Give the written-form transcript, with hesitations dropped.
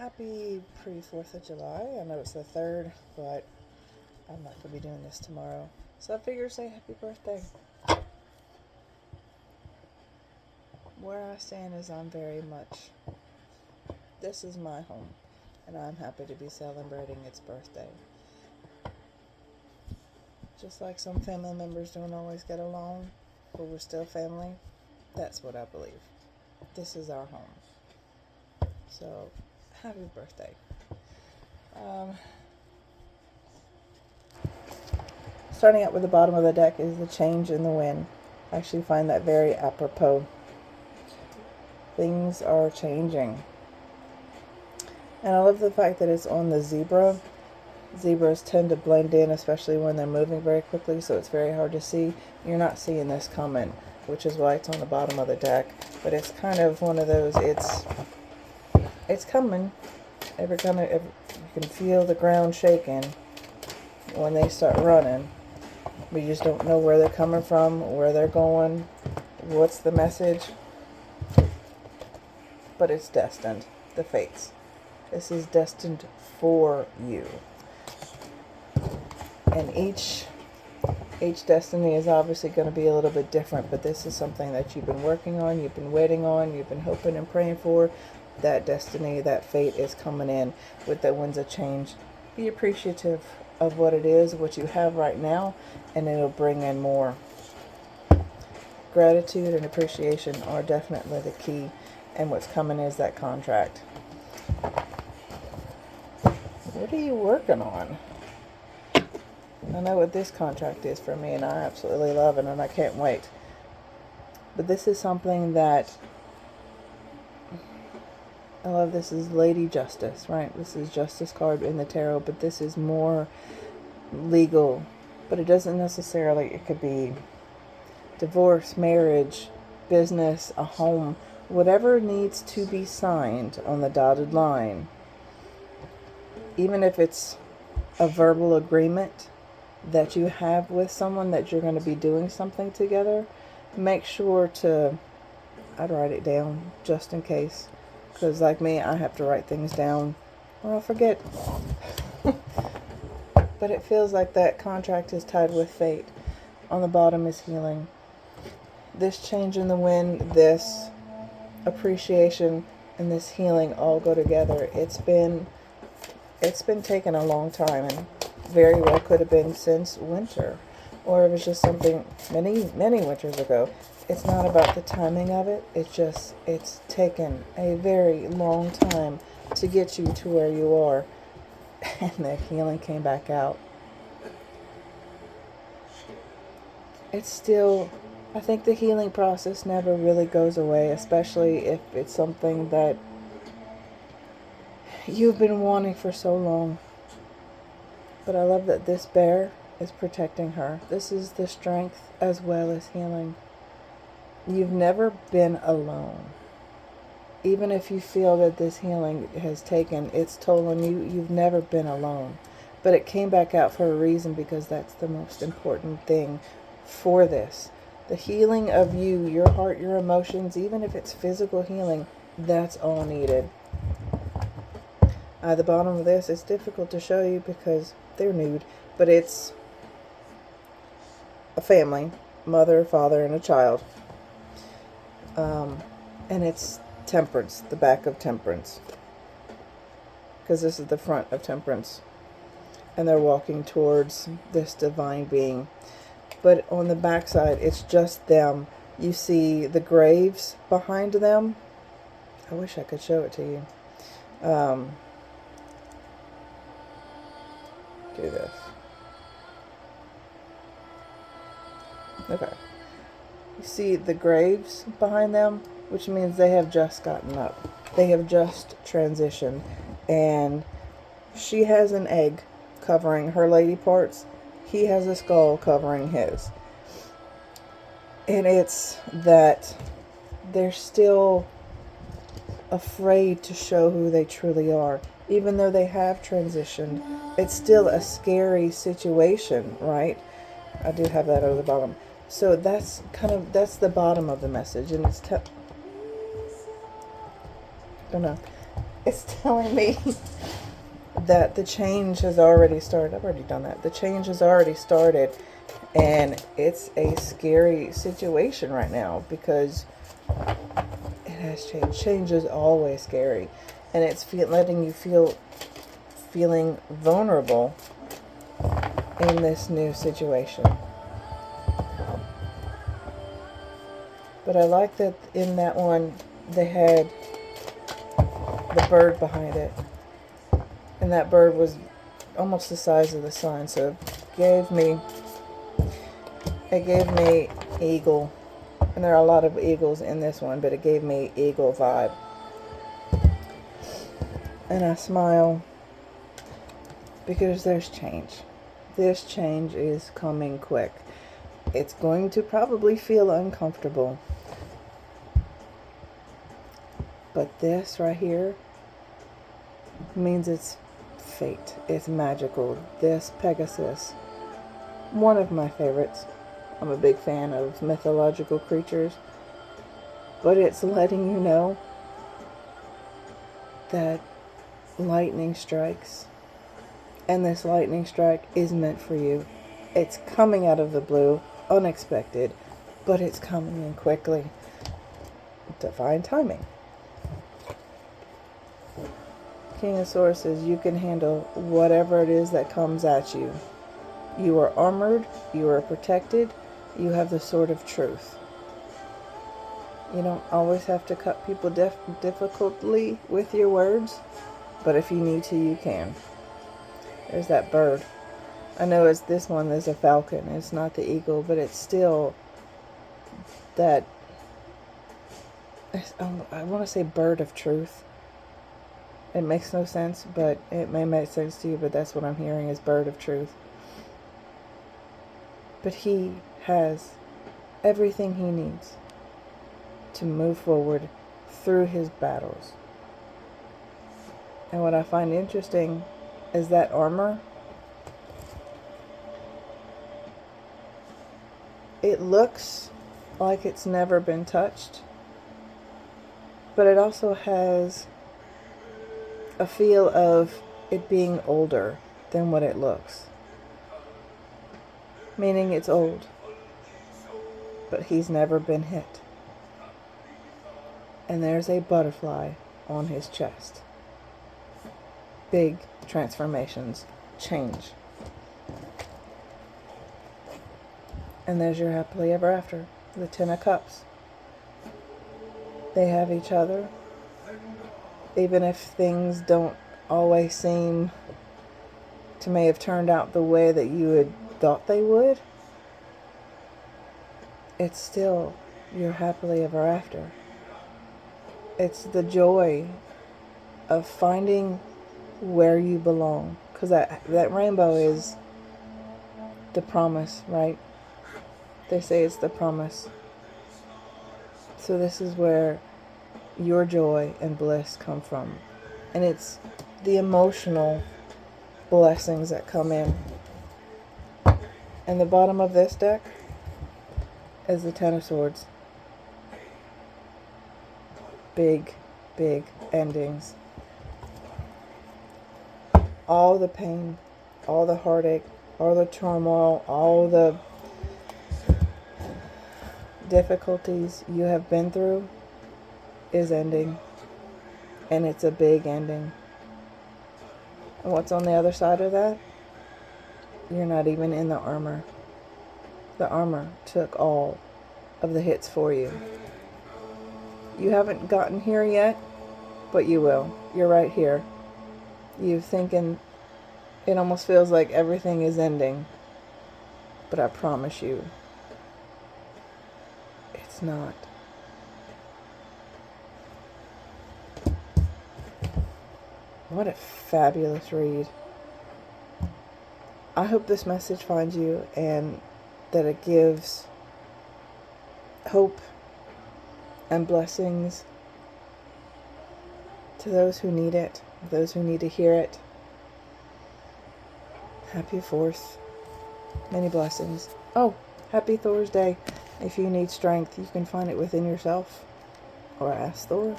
Happy pre-4th of July. I know it's the 3rd, but I'm not going to be doing this tomorrow. So I figure say happy birthday. Where I stand is this is my home, and I'm happy to be celebrating its birthday. Just like some family members don't always get along, but we're still family, that's what I believe. This is our home. So, happy birthday. Starting out with the bottom of the deck is the change in the wind. I actually find that very apropos. Things are changing. And I love the fact that it's on the zebra. Zebras tend to blend in, especially when they're moving very quickly, so it's very hard to see. You're not seeing this coming, which is why it's on the bottom of the deck. But it's kind of one of those, it's coming. You can feel the ground shaking when they start running. We just don't know where they're coming from, where they're going, what's the message. But it's destined. The fates. This is destined for you. And each destiny is obviously going to be a little bit different, but this is something that you've been working on, you've been waiting on, you've been hoping and praying for. That destiny, that fate is coming in with the winds of change. Be appreciative of what it is, what you have right now, and it'll bring in more. Gratitude and appreciation are definitely the key, and what's coming is that contract. What are you working on? I know what this contract is for me, and I absolutely love it, and I can't wait. But this is something that I love. This is Lady Justice, right? This is Justice card in the tarot, but this is more legal. But it doesn't necessarily, it could be divorce, marriage, business, a home, whatever needs to be signed on the dotted line. Even if it's a verbal agreement that you have with someone that you're going to be doing something together, make sure to, I'd write it down just in case. Because like me, I have to write things down or I'll forget. But it feels like that contract is tied with fate. On the bottom is healing. This change in the wind, this appreciation, and this healing all go together. It's been taking a long time, and very well could have been since winter, or it was just something many winters ago. It's not about the timing of it. It's taken a very long time to get you to where you are, and the healing came back out. It's still, I think the healing process never really goes away, especially if it's something that you've been wanting for so long. But I love that this bear is protecting her. This is the strength as well as healing. You've never been alone. Even if you feel that this healing has taken its toll on you, you've never been alone. But it came back out for a reason, because that's the most important thing for this. The healing of you, your heart, your emotions, even if it's physical healing, that's all needed. The bottom of this is difficult to show you because they're nude, but it's a family, mother, father, and a child. And it's Temperance, the back of Temperance, because this is the front of Temperance, and they're walking towards this divine being. But on the back side, it's just them. You see the graves behind them. I wish I could show it to you. Do this. Okay. You see the graves behind them, which means they have just gotten up. They have just transitioned. And she has an egg covering her lady parts. He has a skull covering his. And it's that they're still afraid to show who they truly are. Even though they have transitioned, it's still a scary situation, right? I do have that over the bottom. So that's the bottom of the message, and it's don't know. It's telling me that the change has already started. I've already done that. The change has already started, and it's a scary situation right now because it has changed. Change is always scary, and it's letting you feeling vulnerable in this new situation. But I like that in that one they had the bird behind it, and that bird was almost the size of the sun, so it gave me eagle. And there are a lot of eagles in this one, but it gave me eagle vibe. And I smile because there's change. This change is coming quick. It's going to probably feel uncomfortable. But this right here means it's fate. It's magical. This Pegasus, one of my favorites. I'm a big fan of mythological creatures. But it's letting you know that lightning strikes. And this lightning strike is meant for you. It's coming out of the blue, unexpected, but it's coming in quickly. Divine timing. King of Swords says you can handle whatever it is that comes at you. You are armored, you are protected, you have the sword of truth. You don't always have to cut people difficultly with your words, but if you need to, you can. There's that bird. I know it's this one, there's a falcon. It's not the eagle, but it's still that, I want to say bird of truth. It makes no sense, but it may make sense to you, but that's what I'm hearing is bird of truth. But he has everything he needs to move forward through his battles. And what I find interesting is that armor, it looks like it's never been touched, but it also has a feel of it being older than what it looks. Meaning it's old, but he's never been hit. And there's a butterfly on his chest. Big transformations, change. And there's your happily ever after, the 10 of Cups. They have each other. Even if things don't always seem to may have turned out the way that you had thought they would, it's still your happily ever after. It's the joy of finding where you belong. Because that rainbow is the promise, right? They say it's the promise. So this is where your joy and bliss come from. And it's the emotional blessings that come in. And the bottom of this deck is the 10 of Swords. Big, big endings. All the pain, all the heartache, all the turmoil, all the difficulties you have been through is ending. And it's a big ending. And what's on the other side of that? You're not even in the armor. The armor took all of the hits for you. You haven't gotten here yet, but you will. You're right here. You're thinking it almost feels like everything is ending. But I promise you, it's not. What a fabulous read. I hope this message finds you and that it gives hope and blessings to those who need it, those who need to hear it. Happy 4th. Many blessings. Oh, happy Thor's Day. If you need strength, you can find it within yourself or ask Thor.